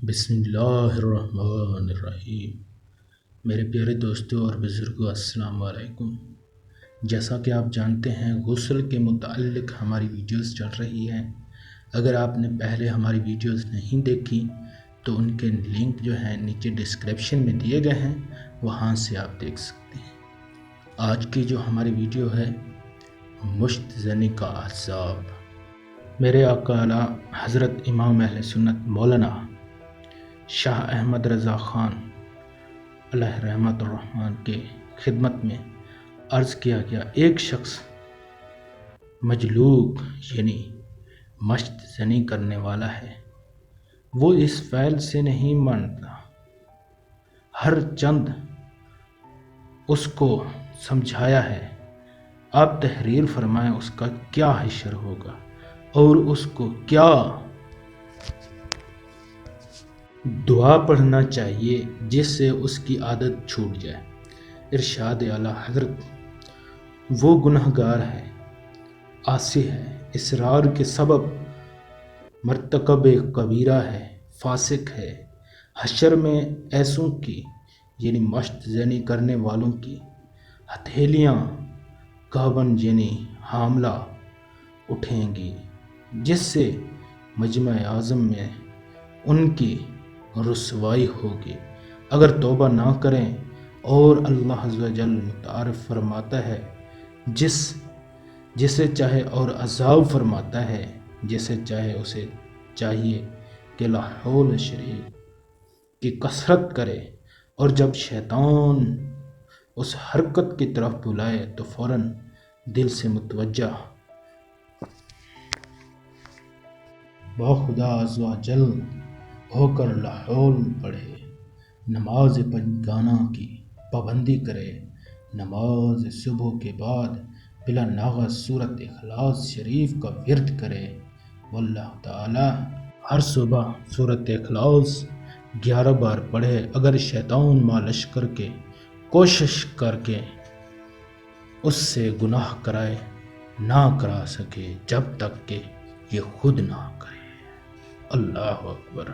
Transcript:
بسم اللہ الرحمن الرحیم۔ میرے پیارے دوستوں اور بزرگوں، السلام علیکم۔ جیسا کہ آپ جانتے ہیں، غسل کے متعلق ہماری ویڈیوز چل رہی ہیں۔ اگر آپ نے پہلے ہماری ویڈیوز نہیں دیکھی تو ان کے لنک جو ہیں نیچے ڈسکرپشن میں دیے گئے ہیں، وہاں سے آپ دیکھ سکتے ہیں۔ آج کی جو ہماری ویڈیو ہے، مشت زنی کا عذاب۔ میرے آقا اعلی حضرت امام اہل سنت مولانا شاہ احمد رضا خان علیہ رحمت الرحمن کے خدمت میں عرض کیا گیا، ایک شخص مجلوق یعنی مشت زنی کرنے والا ہے، وہ اس فعل سے نہیں مانتا، ہر چند اس کو سمجھایا ہے۔ آپ تحریر فرمائیں اس کا کیا حشر ہوگا اور اس کو کیا دعا پڑھنا چاہیے جس سے اس کی عادت چھوٹ جائے۔ ارشاد اعلی حضرت، وہ گنہگار ہے، عاصی ہے، اصرار کے سبب مرتکب کبیرہ ہے، فاسق ہے۔ حشر میں ایسوں کی یعنی مشت زنی کرنے والوں کی ہتھیلیاں گابن یعنی حاملہ اٹھیں گی، جس سے مجمع اعظم میں ان کی رسوائی ہوگی۔ اگر توبہ نہ کریں، اور اللہ عز و جل متعارف فرماتا ہے جسے چاہے، اور عذاب فرماتا ہے جسے چاہے، اسے چاہیے کہ لا حول شریف کی کثرت کرے، اور جب شیطان اس حرکت کی طرف بلائے تو فوراً دل سے متوجہ با خدا عز و جل ہو کر لا حول پڑھے، نماز پنجگانہ کی پابندی کرے، نماز صبح کے بعد بلا ناغہ سورت اخلاص شریف کا ورد کرے۔ واللہ تعالی ہر صبح سورت اخلاص 11 بار پڑھے۔ اگر شیطان لشکر کے کوشش کر کے اس سے گناہ کرائے، نہ کرا سکے جب تک کہ یہ خود نہ کرے۔ اللہ اکبر۔